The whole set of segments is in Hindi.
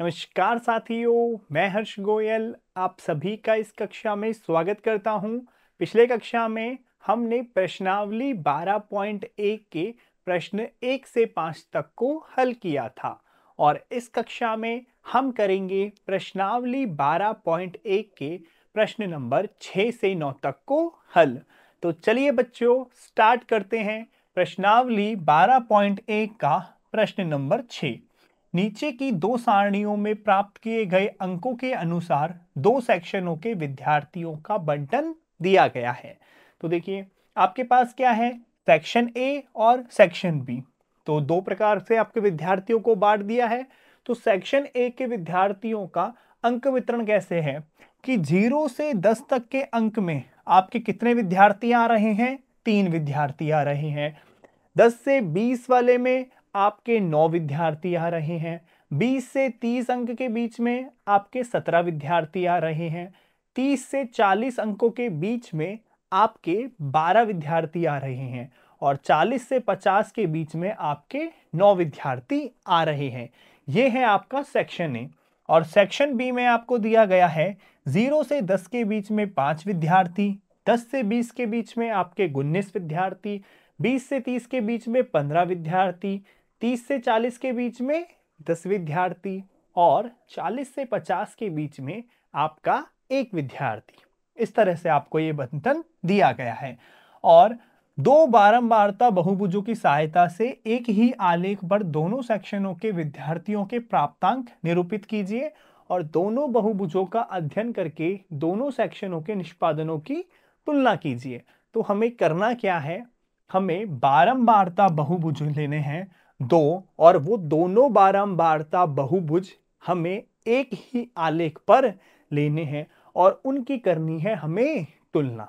नमस्कार साथियों, मैं हर्ष गोयल आप सभी का इस कक्षा में स्वागत करता हूं। पिछले कक्षा में हमने प्रश्नावली 12.1 के प्रश्न 1 से 5 तक को हल किया था और इस कक्षा में हम करेंगे प्रश्नावली 12.1 के प्रश्न नंबर 6 से 9 तक को हल। तो चलिए बच्चों स्टार्ट करते हैं प्रश्नावली 12.1 का प्रश्न नंबर 6। नीचे की दो सारणियों में प्राप्त किए गए अंकों के अनुसार दो सेक्शनों के विद्यार्थियों का बंटन दिया गया है। तो देखिए आपके पास क्या है, सेक्शन ए और सेक्शन बी। तो दो प्रकार से आपके विद्यार्थियों को बांट दिया है। तो सेक्शन ए के विद्यार्थियों का अंक वितरण कैसे है कि 0 से 10 तक के अंक में आपके कितने विद्यार्थी आ रहे हैं? 3 विद्यार्थी आ रहे हैं। 10 से 20 वाले में आपके 9 विद्यार्थी आ रहे हैं। 20 से 30 अंक के बीच में आपके 17 विद्यार्थी आ रहे हैं। 30 से 40 अंकों के बीच में आपके 12 विद्यार्थी आ रहे हैं और 40 से 50 के बीच में आपके 9 विद्यार्थी आ रहे हैं। ये है आपका सेक्शन ए। और सेक्शन बी में आपको दिया गया है 0 से 10 के बीच में 5 विद्यार्थी, 10 से 20 के बीच में आपके 19 विद्यार्थी, 20 से 30 के बीच में 15 विद्यार्थी, 30 से 40 के बीच में 10 विद्यार्थी और 40 से 50 के बीच में आपका 1 विद्यार्थी। इस तरह से आपको ये बंटन दिया गया है। और दो बारंबारता बहुभुजों की सहायता से एक ही आलेख पर दोनों सेक्शनों के विद्यार्थियों के प्राप्तांक निरूपित कीजिए और दोनों बहुभुजों का अध्ययन करके दोनों सेक्शनों के निष्पादनों की तुलना कीजिए। तो हमें करना क्या है, हमें बारंबारता बहुभुज लेने हैं दो और वो दोनों बारंबारता बहुभुज हमें एक ही आलेख पर लेने हैं और उनकी करनी है हमें तुलना।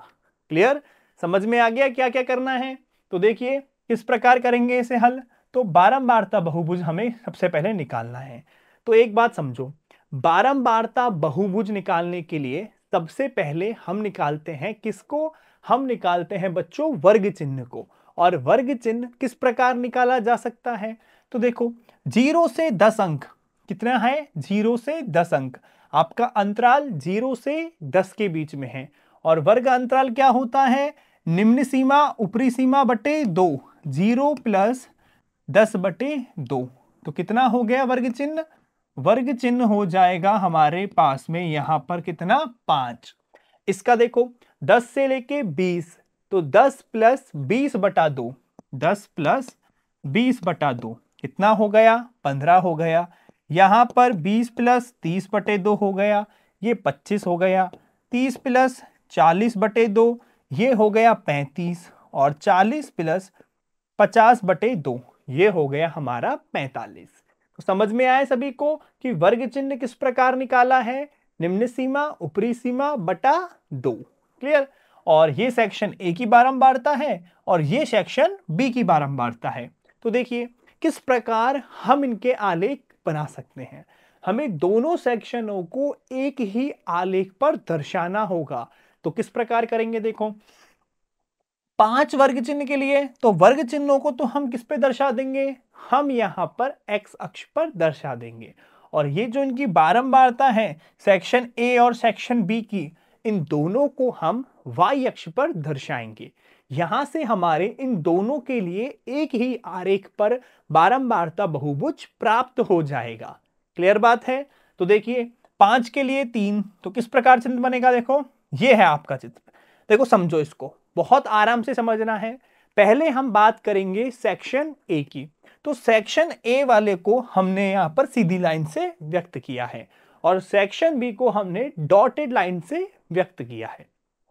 क्लियर? समझ में आ गया क्या क्या करना है? तो देखिए किस प्रकार करेंगे इसे हल। तो बारंबारता बहुभुज हमें सबसे पहले निकालना है। तो एक बात समझो, बारंबारता बहुभुज निकालने के लिए सबसे पहले हम निकालते हैं किसको? हम निकालते हैं बच्चों वर्ग चिन्ह को। और वर्ग चिन्ह किस प्रकार निकाला जा सकता है? तो देखो 0 से 10 अंक कितना है? 0 से 10 अंक आपका अंतराल 0 से 10 के बीच में है और वर्ग अंतराल क्या होता है? निम्न सीमा ऊपरी सीमा बटे 2, 0 प्लस 10 बटे 2। तो कितना हो गया वर्ग चिन्ह? वर्ग चिन्ह हो जाएगा हमारे पास में यहां पर कितना? 5। इसका देखो 10 से लेके 20, तो 10 प्लस 20 बटा 2, 10 प्लस 20 बटा 2 कितना हो गया? 15 हो गया। यहां पर 20 प्लस 30 बटे 2 हो गया, ये 25 हो गया। 30 प्लस 40 बटे 2 ये हो गया 35 और 40 प्लस 50 बटे 2 ये हो गया हमारा 45। तो समझ में आया सभी को कि वर्ग चिन्ह किस प्रकार निकाला है? निम्न सीमा ऊपरी सीमा बटा 2। क्लियर? और ये सेक्शन ए की बारंबारता है और ये सेक्शन बी की बारंबारता है। तो देखिए किस प्रकार हम इनके आलेख बना सकते हैं। हमें दोनों सेक्शनों को एक ही आलेख पर दर्शाना होगा। तो किस प्रकार करेंगे? देखो 5 वर्ग चिन्ह के लिए तो वर्ग चिन्हों को तो हम किस पे दर्शा देंगे? हम यहां पर एक्स अक्ष पर दर्शा देंगे। और ये जो इनकी बारंबारता है सेक्शन ए और सेक्शन बी की, इन दोनों को हम वाई अक्ष पर दर्शाएंगे। यहां से हमारे इन दोनों के लिए एक ही आरेख पर बारंबारता बहुभुज प्राप्त हो जाएगा। क्लियर बात है? तो देखिए 5 के लिए 3, तो किस प्रकार चिन्ह बनेगा? देखो ये है आपका चित्र। देखो समझो, इसको बहुत आराम से समझना है। पहले हम बात करेंगे सेक्शन ए की। तो सेक्शन ए वाले को हमने यहां पर सीधी लाइन से व्यक्त किया है और सेक्शन बी को हमने डॉटेड लाइन से व्यक्त किया है।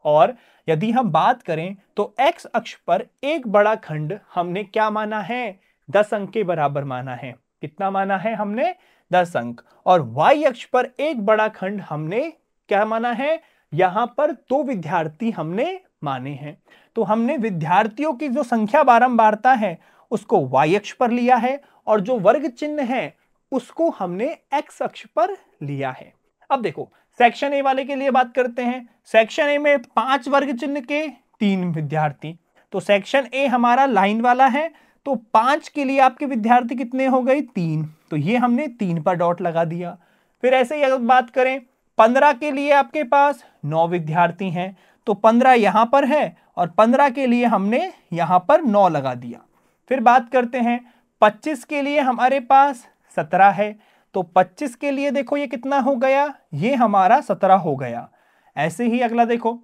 और यदि हम बात करें तो एक्स अक्ष पर एक बड़ा खंड हमने क्या माना है? 10 अंक के बराबर माना है। कितना माना है हमने? 10 अंक। और वाई अक्ष पर एक बड़ा खंड हमने क्या माना है? यहां पर 2 विद्यार्थी हमने माने हैं। तो हमने विद्यार्थियों की जो संख्या बारंबारता है उसको वाई अक्ष पर लिया है और जो वर्ग चिन्ह है उसको हमने एक्स अक्ष पर लिया है। अब देखो सेक्शन ए वाले के लिए बात करते हैं। सेक्शन ए में 5 वर्ग चिन्ह के 3 विद्यार्थी। तो सेक्शन ए हमारा लाइन वाला है तो 5 के लिए आपके विद्यार्थी कितने हो गए? 3। तो ये हमने 3 पर डॉट लगा दिया। फिर ऐसे ही अगर बात करें 15 के लिए आपके पास 9 विद्यार्थी हैं, तो 15 यहां पर है और 15 के लिए हमने यहां पर 9 लगा दिया। फिर बात करते हैं 25 के लिए हमारे पास 17 है, तो 25 के लिए देखो ये कितना हो गया? ये हमारा 17 हो गया। ऐसे ही अगला देखो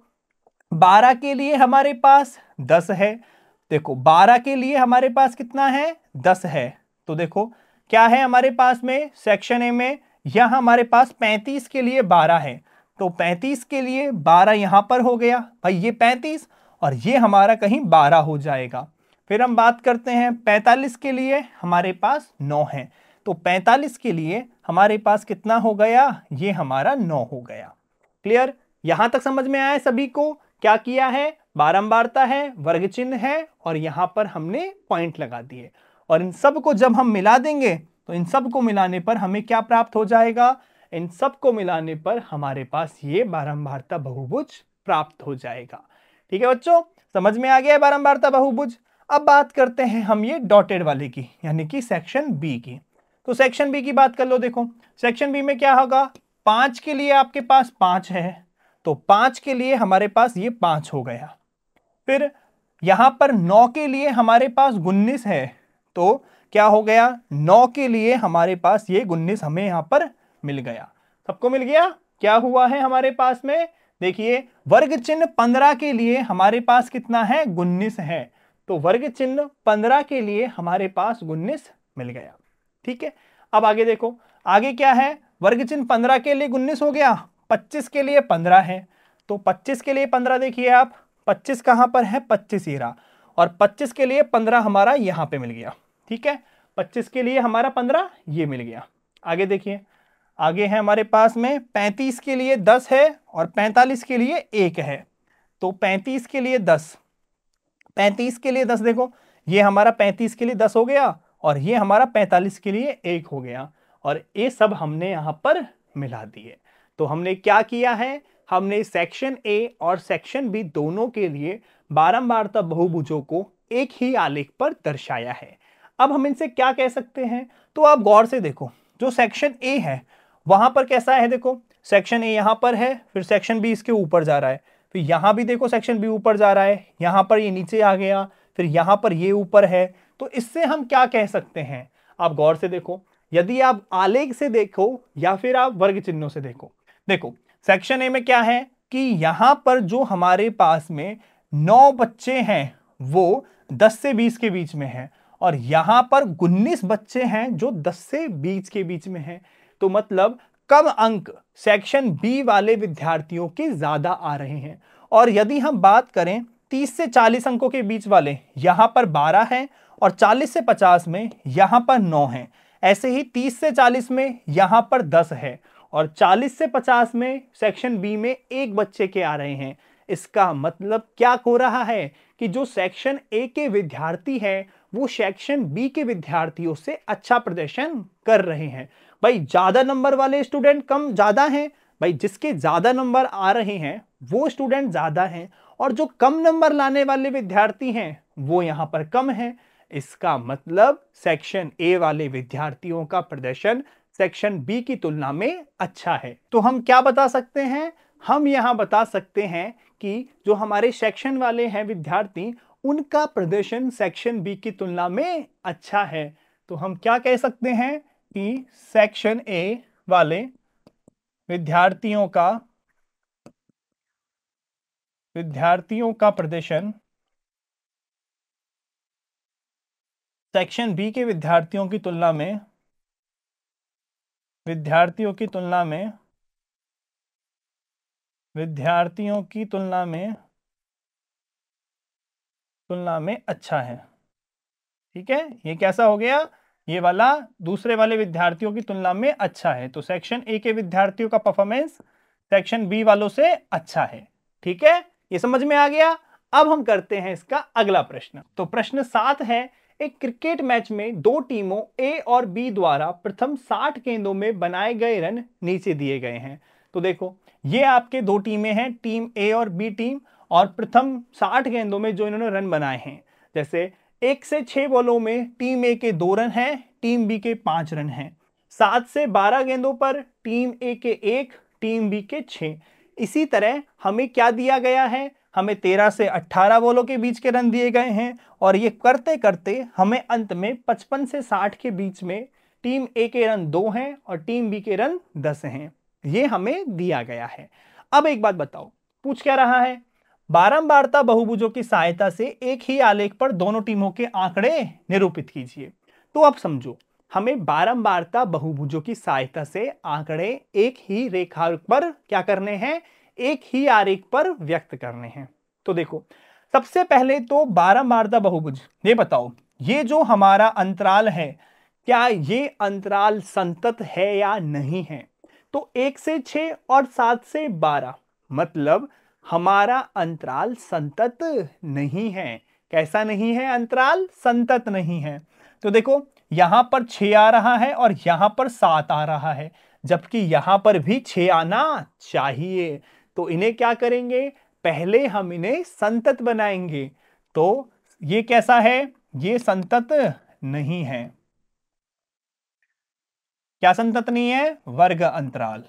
12 के लिए हमारे पास 10 है। देखो 12 के लिए हमारे पास कितना है? 10 है। तो देखो क्या है हमारे पास में सेक्शन ए में, यह हमारे पास 35 के लिए 12 है, तो 35 के लिए 12 यहां पर हो गया भाई, ये 35 और ये हमारा कहीं 12 हो जाएगा। फिर हम बात करते हैं 45 के लिए हमारे पास 9 है, तो 45 के लिए हमारे पास कितना हो गया? ये हमारा 9 हो गया। क्लियर? यहां तक समझ में आया सभी को? क्या किया है? बारंबारता है, वर्ग चिन्ह है और यहां पर हमने पॉइंट लगा दिए, और इन सब को जब हम मिला देंगे तो इन सब को मिलाने पर हमें क्या प्राप्त हो जाएगा? इन सब को मिलाने पर हमारे पास ये बारंबारता बहुभुज प्राप्त हो जाएगा। ठीक है बच्चों, समझ में आ गया बारंबारता बहुभुज। अब बात करते हैं हम ये डॉटेड वाले की, यानी कि सेक्शन बी की। तो सेक्शन बी की बात कर लो। देखो सेक्शन बी में क्या होगा? 5 के लिए आपके पास 5 है, तो 5 के लिए हमारे पास ये 5 हो गया। फिर यहां पर 9 के लिए हमारे पास 19 है, तो क्या हो गया? 9 के लिए हमारे पास ये 19 हमें यहां पर मिल गया। सबको मिल गया? क्या हुआ है हमारे पास में? देखिए वर्ग चिन्ह 15 के लिए हमारे पास कितना है? 19 है, तो वर्ग चिन्ह 15 के लिए हमारे पास 19 मिल गया। ठीक है, अब आगे देखो, आगे क्या है? वर्ग चिन्ह 15 के लिए 19 हो गया, 25 के लिए 15 है, तो 25 के लिए 15 देखिए आप, 25 कहां पर है? 25 ये रहा, और 25 के लिए 15 हमारा यहां पे मिल गया। ठीक है, 25 के लिए हमारा 15 ये मिल गया। आगे देखिए, आगे है हमारे पास में 35 के लिए 10 है और 45 के लिए 1 है, तो 35 के लिए 10, 35 के लिए 10 देखो, ये हमारा 35 के लिए 10 हो गया और ये हमारा 45 के लिए 1 हो गया, और ये सब हमने यहां पर मिला दिए। तो हमने क्या किया है? हमने सेक्शन ए और सेक्शन बी दोनों के लिए बारंबारता बहुभुजों को एक ही आलेख पर दर्शाया है। अब हम इनसे क्या कह सकते हैं? तो आप गौर से देखो, जो सेक्शन ए है वहां पर कैसा है? देखो सेक्शन ए यहां पर है, फिर सेक्शन बी इसके ऊपर जा रहा है, फिर यहां भी देखो सेक्शन बी ऊपर जा रहा है, यहां पर ये नीचे आ गया, फिर यहां पर ये ऊपर है। तो इससे हम क्या कह सकते हैं? आप गौर से देखो, यदि आप आलेख से देखो या फिर आप वर्ग चिन्हों से देखो, देखो सेक्शन ए में क्या है कि यहां पर जो हमारे पास में 9 बच्चे हैं वो 10 से 20 के बीच में है, और यहां पर 19 बच्चे हैं जो 10 से 20 के बीच में हैं। तो मतलब कम अंक सेक्शन बी वाले विद्यार्थियों के ज्यादा आ रहे हैं। और यदि हम बात करें 30 से 40 अंकों के बीच वाले, यहां पर 12 हैं, और 40 से 50 में यहां पर 9 हैं। ऐसे ही 30 से 40 में यहां पर 10 है, और 40 से 50 में सेक्शन बी में 1 बच्चे के आ रहे हैं। इसका मतलब क्या हो रहा है कि जो सेक्शन ए के विद्यार्थी हैं वो सेक्शन बी के विद्यार्थियों से अच्छा प्रदर्शन कर रहे हैं। भाई ज्यादा नंबर वाले स्टूडेंट कम ज्यादा हैं, भाई जिसके ज्यादा नंबर आ रहे हैं वो स्टूडेंट ज्यादा हैं, और जो कम नंबर लाने वाले विद्यार्थी हैं वो यहां पर कम हैं। इसका मतलब सेक्शन ए वाले विद्यार्थियों का प्रदर्शन सेक्शन बी की तुलना में अच्छा है। तो हम क्या बता सकते हैं? हम यहां बता सकते हैं कि जो हमारे सेक्शन वाले हैं विद्यार्थी, उनका प्रदर्शन सेक्शन बी की तुलना में अच्छा है। तो हम क्या कह सकते हैं कि सेक्शन ए वाले विद्यार्थियों का प्रदर्शन सेक्शन बी के विद्यार्थियों की तुलना में अच्छा है। ठीक है, ये कैसा हो गया? ये वाला दूसरे वाले विद्यार्थियों की तुलना में अच्छा है। तो सेक्शन ए के विद्यार्थियों का परफॉर्मेंस सेक्शन बी वालों से अच्छा है। ठीक है, ये समझ में आ गया। अब हम करते हैं इसका अगला प्रश्न। तो प्रश्न 7 है, एक क्रिकेट मैच में दो टीमों ए और बी द्वारा प्रथम 60 गेंदों में बनाए गए रन नीचे दिए गए हैं। तो देखो ये आपके दो टीमें हैं, टीम ए और बी टीम, और प्रथम 60 गेंदों में जो इन्होंने रन बनाए हैं, जैसे 1 से 6 बॉलों में टीम ए के 2 रन हैं, टीम बी के 5 रन हैं। 7 से 12 गेंदों पर टीम ए के 1, टीम बी के 6। इसी तरह हमें क्या दिया गया है, हमें 13 से 18 बॉलों के बीच के रन दिए गए हैं और ये करते करते हमें अंत में 55 से 60 के बीच में टीम ए के रन 2 हैं और टीम बी के रन 10 हैं। ये हमें दिया गया है। अब एक बात बताओ, पूछ क्या रहा है, बारंबारता बहुभुजों की सहायता से एक ही आलेख पर दोनों टीमों के आंकड़े निरूपित कीजिए। तो अब समझो, हमें बारंबारता बहुभुजों की सहायता से आंकड़े एक ही रेखा पर क्या करने हैं, एक ही आरेख पर व्यक्त करने हैं। तो देखो, सबसे पहले तो बारंबारता बहुभुज, ये बताओ ये जो हमारा अंतराल है, क्या ये अंतराल संतत है या नहीं है। तो 1 से 6 और 7 से 12 मतलब हमारा अंतराल संतत नहीं है। कैसा नहीं है, अंतराल संतत नहीं है। तो देखो, यहां पर 6 आ रहा है और यहां पर 7 आ रहा है, जबकि यहां पर भी 6 आना चाहिए। तो इन्हें क्या करेंगे, पहले हम इन्हें संतत बनाएंगे। तो ये कैसा है, ये संतत नहीं है। क्या संतत नहीं है, वर्ग अंतराल।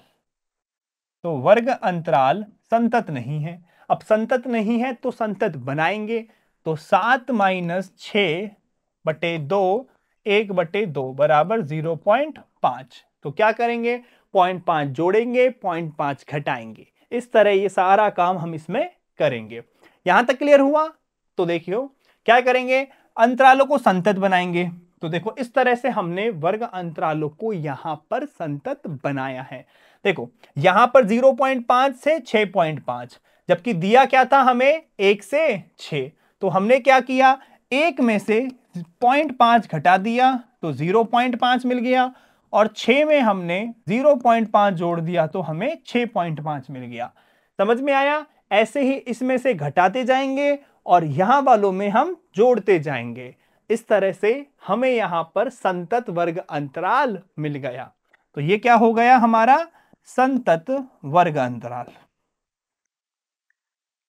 तो वर्ग अंतराल संतत नहीं है। अब संतत नहीं है तो संतत बनाएंगे। तो 7 माइनस 6/2 1/2 बराबर 0.5। तो क्या करेंगे, 0.5 जोड़ेंगे, 0.5 घटाएंगे। इस तरह ये सारा काम हम इसमें करेंगे। यहां तक क्लियर हुआ। तो देखियो क्या करेंगे, अंतरालों को संतत बनाएंगे। तो देखो, इस तरह से हमने वर्ग अंतरालों को यहां पर संतत बनाया है। देखो, यहां पर 0.5 से 6.5, जबकि दिया क्या था हमें, 1 से 6। तो हमने क्या किया, 1 में से 0.5 घटा दिया तो 0.5 मिल गया, और 6 में हमने 0.5 जोड़ दिया तो हमें 6.5 मिल गया। समझ में आया। ऐसे ही इसमें से घटाते जाएंगे और यहां वालों में हम जोड़ते जाएंगे। इस तरह से हमें यहां पर संतत वर्ग अंतराल मिल गया। तो ये क्या हो गया, हमारा संतत वर्ग अंतराल।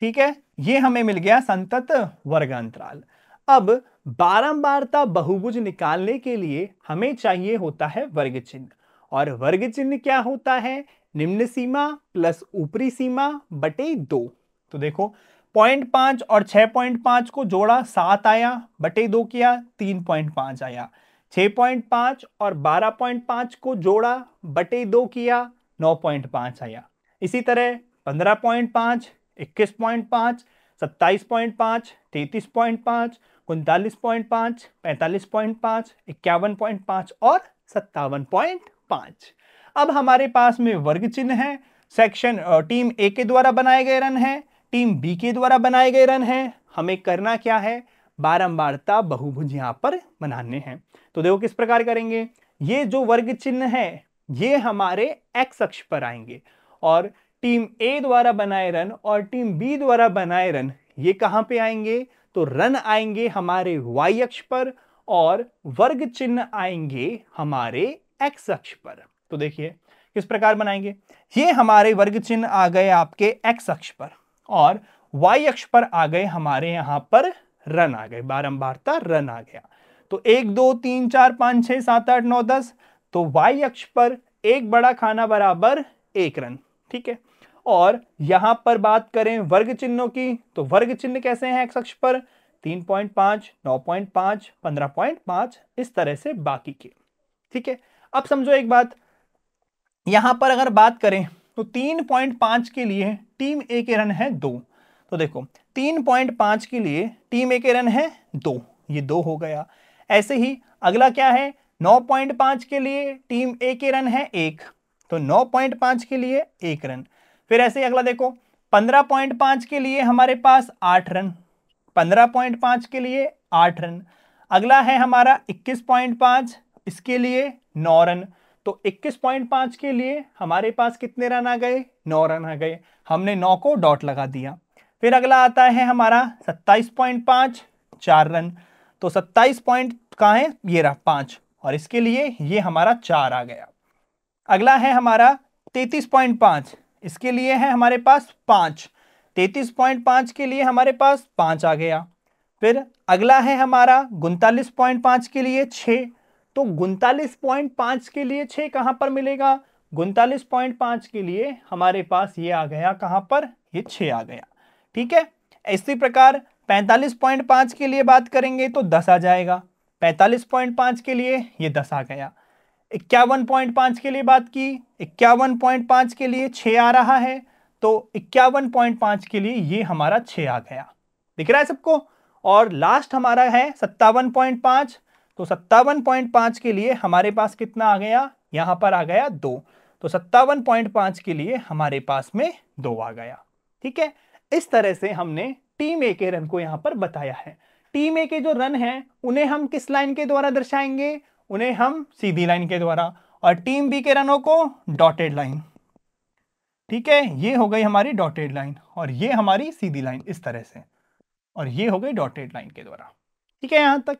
ठीक है, ये हमें मिल गया संतत वर्ग अंतराल। अब बारंबारता बहुभुज निकालने के लिए हमें चाहिए होता है वर्ग चिन्ह। और वर्ग चिन्ह क्या होता है, निम्न सीमा प्लस ऊपरी सीमा बटे 2। तो देखो, 0.5 और 6.5 को जोड़ा 7 आया, बटे 2 किया 3.5 आया। 6.5 और 12.5 को जोड़ा, बटे 2 किया 9.5 आया। इसी तरह 15.5, 21.5, 27.5, 33.5, 39.5, 45.5, 51.5 और 57.5। अब हमारे पास में वर्ग चिन्ह है। सेक्शन टीम ए के द्वारा बनाए गए रन है, टीम बी के द्वारा बनाए गए रन है। हमें करना क्या है, बारंबारता बहुभुज यहां पर बनाने हैं। तो देखो किस प्रकार करेंगे, ये जो वर्ग चिन्ह है ये हमारे एक्स अक्ष पर आएंगे, और टीम ए द्वारा बनाए रन और टीम बी द्वारा बनाए रन ये कहां पे आएंगे, तो रन आएंगे हमारे वाई अक्ष पर और वर्ग चिन्ह आएंगे हमारे एक्स अक्ष पर। तो देखिए किस प्रकार बनाएंगे, ये हमारे वर्ग चिन्ह आ गए आपके एक्स अक्ष पर और वाई अक्ष पर आ गए हमारे यहां पर रन आ गए, बारंबारता रन आ गया। तो 1 2 3 4 5 6 7 8 9 10, तो वाई अक्ष पर एक बड़ा खाना बराबर 1 रन। ठीक है, और यहां पर बात करें वर्ग चिन्हों की, तो वर्ग चिन्ह कैसे हैं एक्स अक्ष पर, 3.5, 9.5, 15.5, इस तरह से बाकी के। ठीक है, अब समझो एक बात, यहां पर अगर बात करें तो 3.5 के लिए टीम ए के रन है 2। तो देखो 3.5 के लिए टीम ए के रन है 2, ये 2 हो गया। ऐसे ही अगला क्या है, 9.5 के लिए टीम ए के रन है 1, तो 9.5 के लिए 1 रन। फिर ऐसे ही अगला देखो, 15.5 के लिए हमारे पास 8 रन, 15.5 के लिए 8 रन। अगला है हमारा 21.5, इसके लिए 9 रन। तो 21.5 के लिए हमारे पास कितने रन आ गए, 9 रन आ गए। हमने 9 को डॉट लगा दिया। फिर अगला आता है हमारा 27.5, 4 रन। तो 27 पॉइंट कहाँ है, ये रहा 5, और इसके लिए ये हमारा 4 आ गया। अगला है हमारा 33.5, इसके लिए है हमारे पास 5, 33.5 के लिए हमारे पास 5 आ गया। फिर अगला है हमारा 39.5 के लिए 6। तो 39.5 के लिए 6 कहां पर मिलेगा? 39.5 के लिए हमारे पास ये आ गया, कहां पर? ये 6 आ गया। ठीक है, इसी प्रकार 45.5 के लिए बात करेंगे तो 10 आ जाएगा। 45.5 के लिए ये 10 आ गया। 51.5 के लिए बात की, 51.5 के लिए 6 आ रहा है, तो 51.5 के लिए ये हमारा 6 आ गया। दिख रहा है सबको? और लास्ट हमारा है 57.5। तो 57.5 के लिए हमारे पास कितना आ गया? यहां पर आ गया 2। तो 57.5 के लिए हमारे पास में 2 आ गया। ठीक है, इस तरह से हमने टीम ए के रन को यहां पर बताया है। टीम ए के जो रन हैं उन्हें हम किस लाइन के द्वारा दर्शाएंगे? उन्हें हम सीधी लाइन के द्वारा, और टीम बी के रनों को डॉटेड लाइन। ठीक है, ये हो गई हमारी डॉटेड लाइन और ये हमारी सीधी लाइन, इस तरह से, और ये हो गई डॉटेड लाइन के द्वारा। ठीक है यहां तक।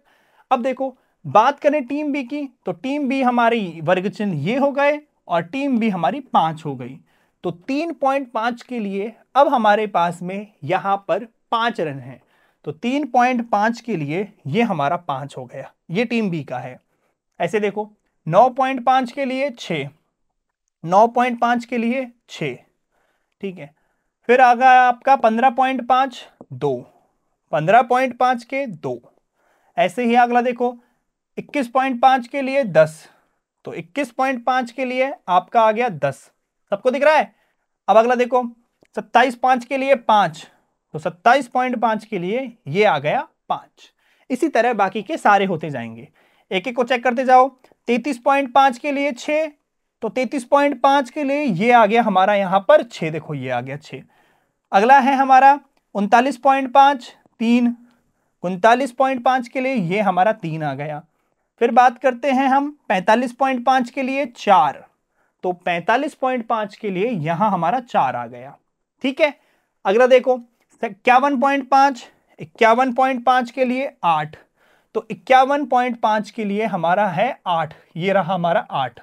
अब देखो, बात करें टीम बी की, तो टीम बी हमारी वर्ग चिन्ह ये हो गए और टीम बी हमारी 5 हो गई। तो 3.5 के लिए अब हमारे पास में यहां पर 5 रन हैं। तो 3.5 के लिए ये हमारा 5 हो गया, ये टीम बी का है। ऐसे देखो, 9.5 के लिए 6, 9.5 के लिए 6। ठीक है, फिर आ गया आपका 15.5, 2, 15.5 के 2। ऐसे ही अगला देखो, 21.5 के लिए 10। तो 21.5 के लिए आपका आ गया 10। सबको दिख रहा है? अब अगला देखो, 27.5 के लिए 5। तो 27.5 के लिए ये आ गया 5। इसी तरह बाकी के सारे होते जाएंगे, एक एक को चेक करते जाओ। 33.5 के लिए 6। तो 33.5 के लिए ये आ गया हमारा यहां पर 6। देखो ये आ गया 6। अगला है हमारा 39.5, 3। 39.5 के लिए ये हमारा 3 आ गया। फिर बात करते हैं हम 45.5 के लिए 4। तो 45.5 के लिए यहां हमारा 4 आ गया। ठीक है, अगला देखो 51.5, 51.5 के लिए 8। तो 51.5 के लिए हमारा है 8, ये रहा हमारा 8।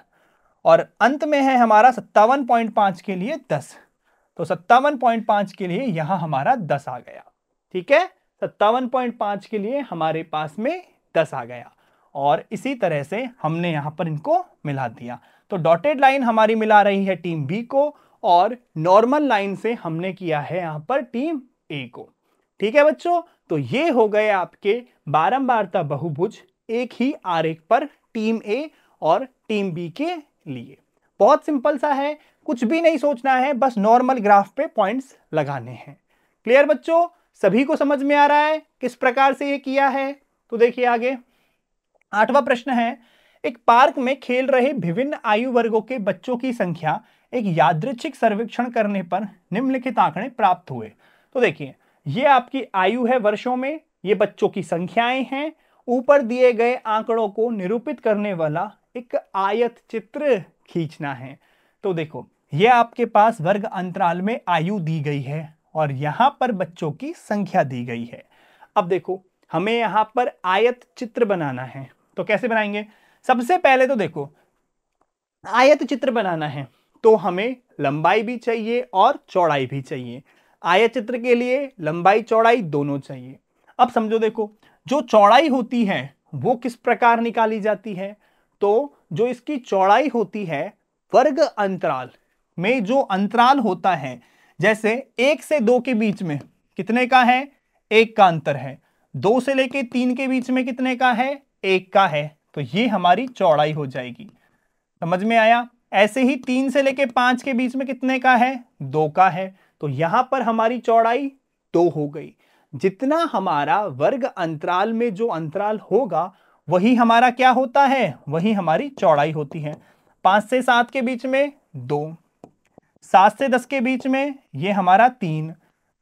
और अंत में है हमारा 57.5 के लिए 10। तो 57.5 के लिए यहां हमारा 10 आ गया। ठीक है, 57.5 के लिए हमारे पास में 10 आ गया। और इसी तरह से हमने यहां पर इनको मिला दिया। तो डॉटेड लाइन हमारी मिला रही है टीम बी को, और नॉर्मल लाइन से हमने किया है यहां पर टीम ए को। ठीक है बच्चों, तो ये हो गए आपके बारंबारता बहुभुज एक ही आरेख पर टीम ए और टीम बी के लिए। बहुत सिंपल सा है, कुछ भी नहीं सोचना है, बस नॉर्मल ग्राफ पे पॉइंट्स लगाने हैं। क्लियर बच्चों? सभी को समझ में आ रहा है किस प्रकार से ये किया है? तो देखिए आगे 8वां प्रश्न है, एक पार्क में खेल रहे विभिन्न आयु वर्गों के बच्चों की संख्या एक यादृच्छिक सर्वेक्षण करने पर निम्नलिखित आंकड़े प्राप्त हुए। तो देखिए, ये आपकी आयु है वर्षों में, ये बच्चों की संख्याएं हैं। ऊपर दिए गए आंकड़ों को निरूपित करने वाला एक आयत चित्र खींचना है। तो देखो, ये आपके पास वर्ग अंतराल में आयु दी गई है और यहां पर बच्चों की संख्या दी गई है। अब देखो, हमें यहां पर आयत चित्र बनाना है, तो कैसे बनाएंगे? सबसे पहले तो देखो, आयत चित्र बनाना है तो हमें लंबाई भी चाहिए और चौड़ाई भी चाहिए। आयत चित्र के लिए लंबाई चौड़ाई दोनों चाहिए। अब समझो, देखो, जो चौड़ाई होती है वो किस प्रकार निकाली जाती है? तो जो इसकी चौड़ाई होती है, वर्ग अंतराल में जो अंतराल होता है, जैसे 1 से 2 के बीच में कितने का है? 1 का अंतर है। 2 से लेके 3 के बीच में कितने का है? 1 का है। तो ये हमारी चौड़ाई हो जाएगी। समझ में आया? ऐसे ही 3 से लेके 5 के बीच में कितने का है? 2 का है। तो यहां पर हमारी चौड़ाई 2 हो गई। जितना हमारा वर्ग अंतराल में जो अंतराल होगा वही हमारा क्या होता है? वही हमारी चौड़ाई होती है। 5 से 7 के बीच में 2, 7 से 10 के बीच में ये हमारा 3,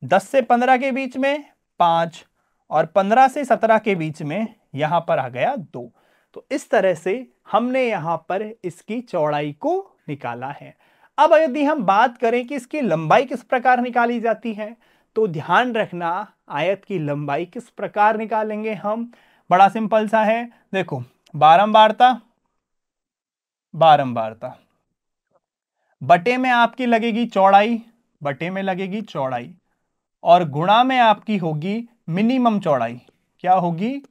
10 से 15 के बीच में 5, और 15 से 17 के बीच में यहां पर आ गया 2। तो इस तरह से हमने यहां पर इसकी चौड़ाई को निकाला है। अब यदि हम बात करें कि इसकी लंबाई किस प्रकार निकाली जाती है, तो ध्यान रखना, आयत की लंबाई किस प्रकार निकालेंगे हम? बड़ा सिंपल सा है। देखो, बारंबारता, बारंबारता बटे में आपकी लगेगी चौड़ाई, बटे में लगेगी चौड़ाई, और गुणा में आपकी होगी मिनिमम चौड़ाई। क्या होगी,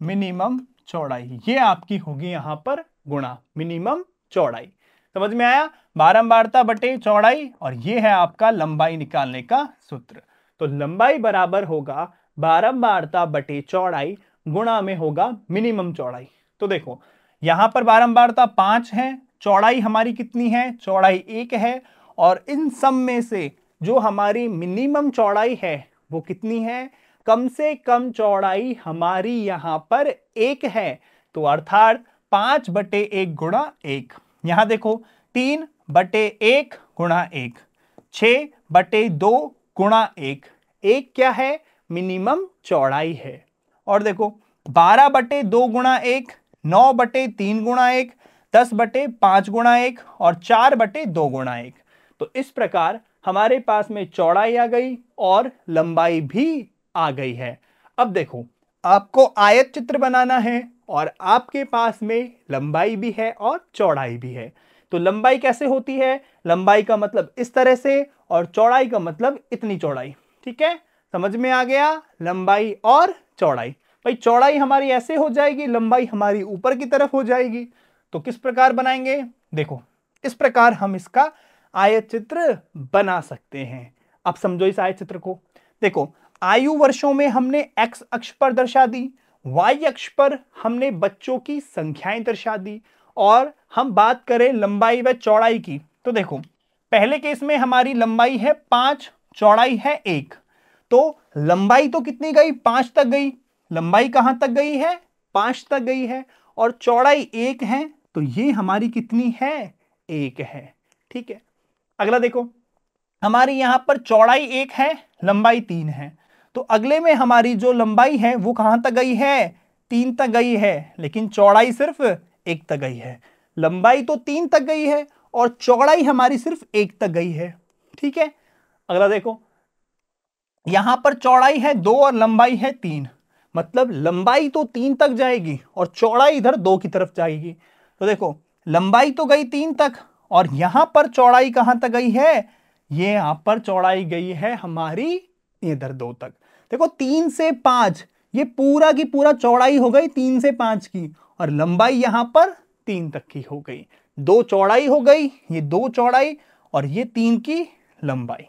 मिनिमम चौड़ाई। ये आपकी होगी यहां पर गुणा, मिनिमम चौड़ाई। समझ में आया, बारंबारता बटे चौड़ाई, और ये है आपका लंबाई निकालने का सूत्र। तो लंबाई बराबर होगा बारंबारता बटे चौड़ाई, गुणा में होगा मिनिमम चौड़ाई। तो देखो यहां पर बारंबारता 5 है, चौड़ाई हमारी कितनी है, चौड़ाई 1 है, और इन सब में से जो हमारी मिनिमम चौड़ाई है वो कितनी है, कम से कम चौड़ाई हमारी यहां पर 1 है। तो अर्थात 5/1 गुणा 1। यहां देखो 3/1 गुणा 1, 6/2 गुणा 1, 1 क्या है, मिनिमम चौड़ाई है। और देखो 12/2 गुणा 1, 9/3 गुणा 1, 10/5 गुणा 1 और 4/2 गुणा 1। तो इस प्रकार हमारे पास में चौड़ाई आ गई और लंबाई भी आ गई है। अब देखो आपको आयत चित्र बनाना है और आपके पास में लंबाई भी है और चौड़ाई भी है। तो लंबाई कैसे होती है, लंबाई का मतलब इस तरह से और चौड़ाई का मतलब इतनी चौड़ाई। ठीक है, समझ में आ गया, लंबाई और चौड़ाई। भाई चौड़ाई हमारी ऐसे हो जाएगी, लंबाई हमारी ऊपर की तरफ हो जाएगी। तो किस प्रकार बनाएंगे, देखो इस प्रकार हम इसका आयत चित्र बना सकते हैं। अब समझो इस आयत चित्र को। देखो आयु वर्षों में हमने एक्स अक्ष पर दर्शा दी, वाई अक्ष पर हमने बच्चों की संख्याएं दर्शा दी, और हम बात करें लंबाई व चौड़ाई की। तो देखो पहले केस में हमारी लंबाई है 5, चौड़ाई है 1। तो लंबाई तो कितनी गई, 5 तक गई। लंबाई कहां तक गई है, 5 तक गई है, और चौड़ाई 1 है। तो ये हमारी कितनी है, 1 है। ठीक है, अगला देखो हमारी यहां पर चौड़ाई 1 है, लंबाई 3 है। तो अगले में हमारी जो लंबाई है वो कहां तक गई है, 3 तक गई है, लेकिन चौड़ाई सिर्फ 1 तक गई है। लंबाई तो 3 तक गई है और चौड़ाई हमारी सिर्फ 1 तक गई है। ठीक है, अगला देखो यहां पर चौड़ाई है 2 और लंबाई है 3, मतलब लंबाई तो 3 तक जाएगी और चौड़ाई इधर 2 की तरफ जाएगी। तो देखो लंबाई तो गई 3 तक और यहां पर चौड़ाई कहां तक गई है, ये यहां पर चौड़ाई गई है हमारी इधर 2 तक। देखो 3 से 5 ये पूरा की पूरा चौड़ाई हो गई 3 से 5 की, और लंबाई यहां पर 3 तक की हो गई। 2 चौड़ाई हो गई, ये 2 चौड़ाई और ये 3 की लंबाई।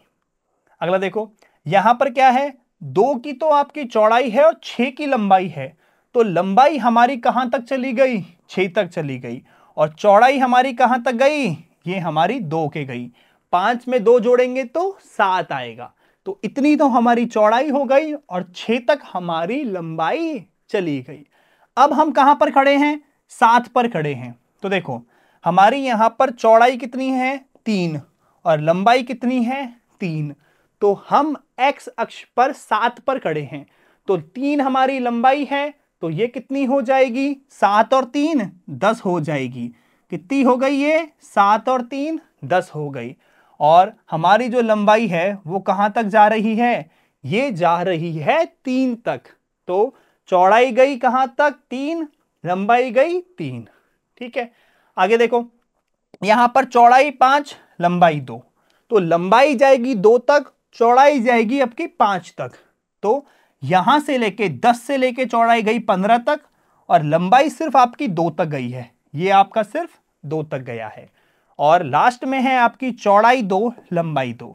अगला देखो यहां पर क्या है, 2 की तो आपकी चौड़ाई है और 6 की लंबाई है। तो लंबाई हमारी कहां तक चली गई, 6 तक चली गई, और चौड़ाई हमारी कहां तक गई, ये हमारी 2 के गई। 5 में 2 जोड़ेंगे तो 7 आएगा। तो इतनी तो हमारी चौड़ाई हो गई और 6 तक हमारी लंबाई चली गई। अब हम कहां पर खड़े हैं, 7 पर खड़े हैं। तो देखो हमारी यहां पर चौड़ाई कितनी है, 3, और लंबाई कितनी है, 3। तो हम x अक्ष पर 7 पर खड़े हैं। तो 3 हमारी लंबाई है, तो ये कितनी हो जाएगी, 7 और 3 10 हो जाएगी। कितनी हो गई ये, 7 और 3 10 हो गई। और हमारी जो लंबाई है वो कहां तक जा रही है, ये जा रही है 3 तक। तो चौड़ाई गई कहां तक, 3, लंबाई गई 3। ठीक है, आगे देखो यहां पर चौड़ाई 5, लंबाई 2। तो लंबाई जाएगी 2 तक, चौड़ाई जाएगी आपकी 5 तक। तो यहां से लेके 10 से लेके चौड़ाई गई 15 तक, और लंबाई सिर्फ आपकी 2 तक गई है। ये आपका सिर्फ 2 तक गया है, और लास्ट में है आपकी चौड़ाई 2, लंबाई 2।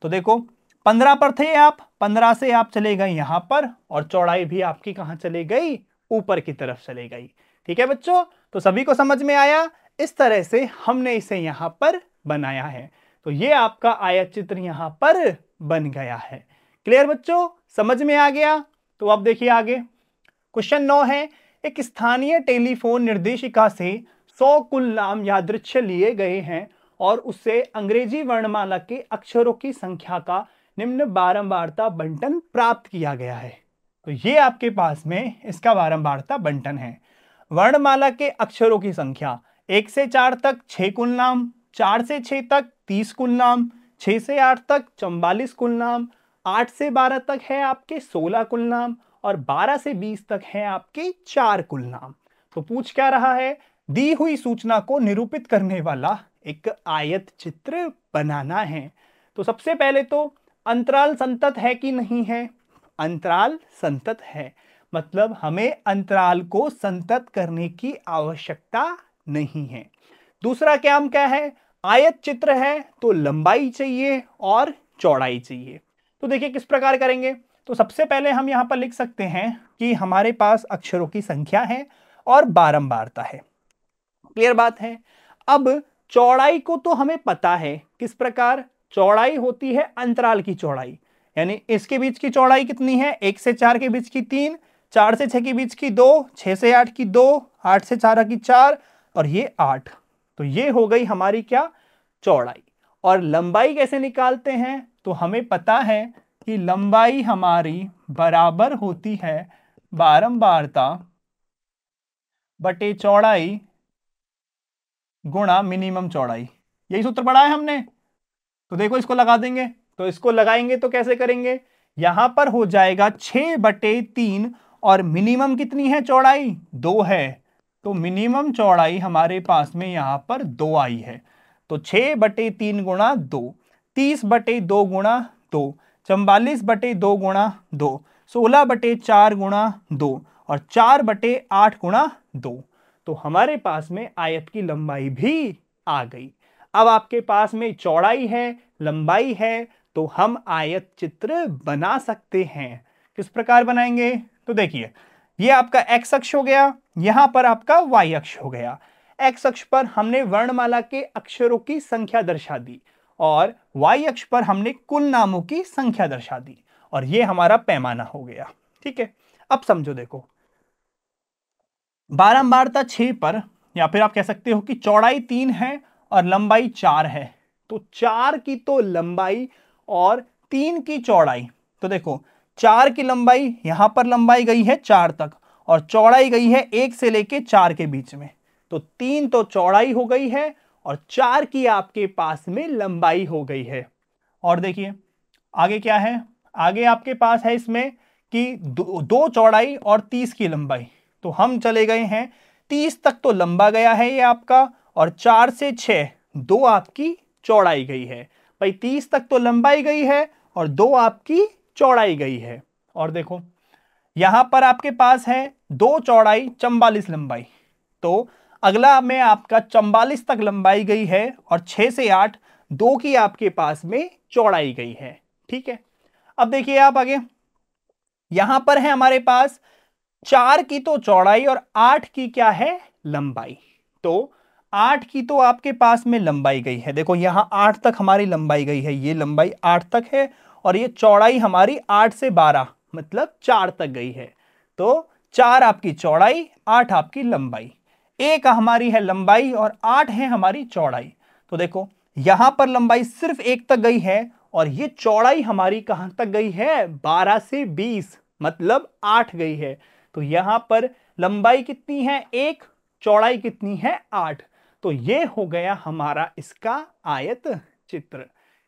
तो देखो 15 पर थे आप, 15 से आप चले गए यहां पर, और चौड़ाई भी आपकी कहां चली गई, ऊपर की तरफ चली गई। ठीक है बच्चों, तो सभी को समझ में आया, इस तरह से हमने इसे यहां पर बनाया है। तो ये आपका आयत चित्र यहां पर बन गया है। क्लियर बच्चों, समझ में आ गया। तो अब देखिए आगे क्वेश्चन 9 है, एक स्थानीय टेलीफोन निर्देशिका से 100 कुल नाम यादृच्छिक लिए गए हैं और उससे अंग्रेजी वर्णमाला के अक्षरों की संख्या का निम्न बारंबारता बंटन प्राप्त किया गया है। तो ये आपके पास में इसका बारंबारता बंटन है। वर्णमाला के अक्षरों की संख्या 1 से 4 तक 6 कुल नाम, 4 से 6 तक 30 कुल नाम, 6 से 8 तक 44 कुल नाम, 8 से 12 तक है आपके 16 कुल नाम, और 12 से 20 तक है आपके 4 कुल नाम। तो पूछ क्या रहा है, दी हुई सूचना को निरूपित करने वाला एक आयत चित्र बनाना है। तो सबसे पहले तो अंतराल संतत है कि नहीं है, अंतराल संतत है, मतलब हमें अंतराल को संतत करने की आवश्यकता नहीं है। दूसरा काम क्या है, आयत चित्र है तो लंबाई चाहिए और चौड़ाई चाहिए। तो देखिए किस प्रकार करेंगे। तो सबसे पहले हम यहां पर लिख सकते हैं कि हमारे पास अक्षरों की संख्या है और बारंबारता है। क्लियर बात है। अब चौड़ाई को तो हमें पता है, किस प्रकार चौड़ाई होती है अंतराल की चौड़ाई, यानी इसके बीच की चौड़ाई कितनी है, 1 से 4 के बीच की 3, 4 से 6 के बीच की 2, 6 से 8 की 2, 8 से 4 की 4 और ये 8। तो ये हो गई हमारी क्या, चौड़ाई। और लंबाई कैसे निकालते हैं, तो हमें पता है कि लंबाई हमारी बराबर होती है बारंबारता बटे चौड़ाई गुणा मिनिमम चौड़ाई। यही सूत्र पढ़ा है हमने। तो देखो इसको लगा देंगे, तो इसको लगाएंगे तो कैसे करेंगे, यहां पर हो जाएगा 6/3 और मिनिमम कितनी है चौड़ाई, 2 है। तो मिनिमम चौड़ाई हमारे पास में यहां पर 2 आई है। तो 6/3 गुणा 2, 30/2 गुणा 2, 44/2 गुणा 2, 16/4 गुणा 2 और 4/8 गुणा 2। तो हमारे पास में आयत की लंबाई भी आ गई। अब आपके पास में चौड़ाई है, लंबाई है, तो हम आयत चित्र बना सकते हैं। किस प्रकार बनाएंगे, तो देखिए ये आपका x अक्ष हो गया, यहां पर आपका y अक्ष हो गया। x अक्ष पर हमने वर्णमाला के अक्षरों की संख्या दर्शा दी और y अक्ष पर हमने कुल नामों की संख्या दर्शा दी और ये हमारा पैमाना हो गया। ठीक है, अब समझो, देखो बारंबारता 6 पर, या फिर आप कह सकते हो कि चौड़ाई 3 है और लंबाई 4 है। तो 4 की तो लंबाई और 3 की चौड़ाई, तो देखो 4 की लंबाई, यहां पर लंबाई गई है 4 तक और चौड़ाई गई है 1 से लेके 4 के बीच में। तो 3 तो चौड़ाई हो गई है और 4 की आपके पास में लंबाई हो गई है। और देखिए आगे क्या है, आगे आपके पास है इसमें कि 2 चौड़ाई और 30 की लंबाई। तो हम चले गए हैं 30 तक, तो लंबा गया है ये आपका, और 4 से 6 2 आपकी चौड़ाई गई है। भाई 30 तक तो लंबाई गई है और 2 आपकी चौड़ाई गई है। और देखो यहां पर आपके पास है 2 चौड़ाई 44 लंबाई। तो अगला में आपका 44 तक लंबाई गई है और 6 से 8 2 की आपके पास में चौड़ाई गई है। ठीक है, अब देखिए आप आगे, यहां पर है हमारे पास 4 की तो चौड़ाई और 8 की क्या है, लंबाई। तो 8 की तो आपके पास में लंबाई गई है, देखो यहां 8 तक हमारी लंबाई गई है, ये लंबाई 8 तक है और ये चौड़ाई हमारी 8 से 12 मतलब 4 तक गई है। तो 4 आपकी चौड़ाई, 8 आपकी लंबाई, 1 हमारी है लंबाई और 8 है हमारी चौड़ाई। तो देखो यहां पर लंबाई सिर्फ 1 तक गई है और ये चौड़ाई हमारी कहां तक गई है, 12 से 20 मतलब 8 गई है। तो यहां पर लंबाई कितनी है, 1, चौड़ाई कितनी है, 8। तो ये हो गया हमारा इसका आयत चित्र।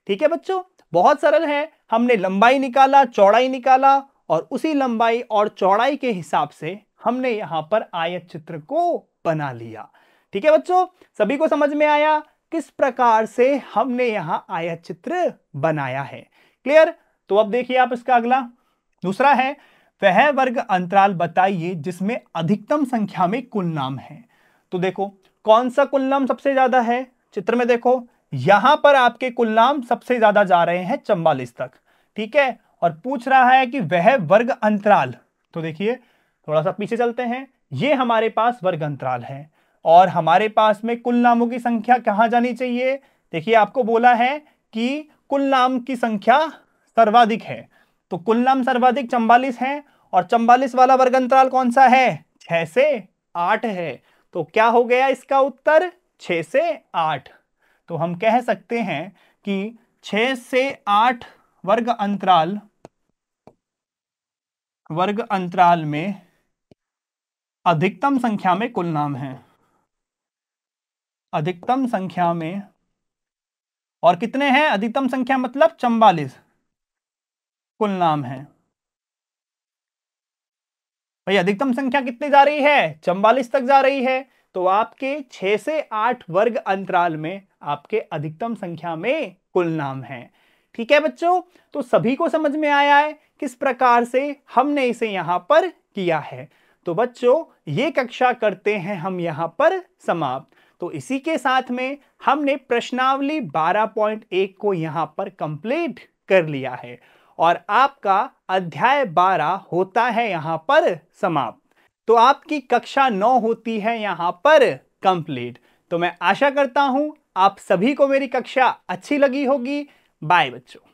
ठीक है बच्चों, बहुत सरल है। हमने लंबाई निकाला, चौड़ाई निकाला और उसी लंबाई और चौड़ाई के हिसाब से हमने यहां पर आयत चित्र को बना लिया। ठीक है बच्चों, सभी को समझ में आया किस प्रकार से हमने यहां आयत चित्र बनाया है। क्लियर। तो अब देखिए आप इसका अगला दूसरा है, वह वर्ग अंतराल बताइए जिसमें अधिकतम संख्या में कुल नाम है। तो देखो कौन सा कुल नाम सबसे ज्यादा है, चित्र में देखो यहां पर आपके कुल नाम सबसे ज्यादा जा रहे हैं 44 तक। ठीक है, और पूछ रहा है कि वह वर्ग अंतराल। तो देखिए थोड़ा सा पीछे चलते हैं, ये हमारे पास वर्ग अंतराल है और हमारे पास में कुल नामों की संख्या कहां जानी चाहिए। देखिए आपको बोला है कि कुल नाम की संख्या सर्वाधिक है, तो कुल नाम सर्वाधिक 44 है और 44 वाला वर्ग अंतराल कौन सा है, 6 से 8 है। तो क्या हो गया इसका उत्तर, 6 से 8। तो हम कह सकते हैं कि 6 से 8 वर्ग अंतराल में अधिकतम संख्या में कुल नाम है, अधिकतम संख्या में, और कितने हैं, अधिकतम संख्या मतलब 44 कुल नाम है। भाई अधिकतम संख्या कितनी जा रही है, 44 तक जा रही है। तो आपके 6 से 8 वर्ग अंतराल में आपके अधिकतम संख्या में कुल नाम है। ठीक है बच्चों, तो सभी को समझ में आया है किस प्रकार से हमने इसे यहां पर किया है। तो बच्चों ये कक्षा करते हैं हम यहाँ पर समाप्त। तो इसी के साथ में हमने प्रश्नावली 12.1 को यहाँ पर कंप्लीट कर लिया है और आपका अध्याय 12 होता है यहाँ पर समाप्त। तो आपकी कक्षा 9 होती है यहाँ पर कंप्लीट। तो मैं आशा करता हूं आप सभी को मेरी कक्षा अच्छी लगी होगी। बाय बच्चों।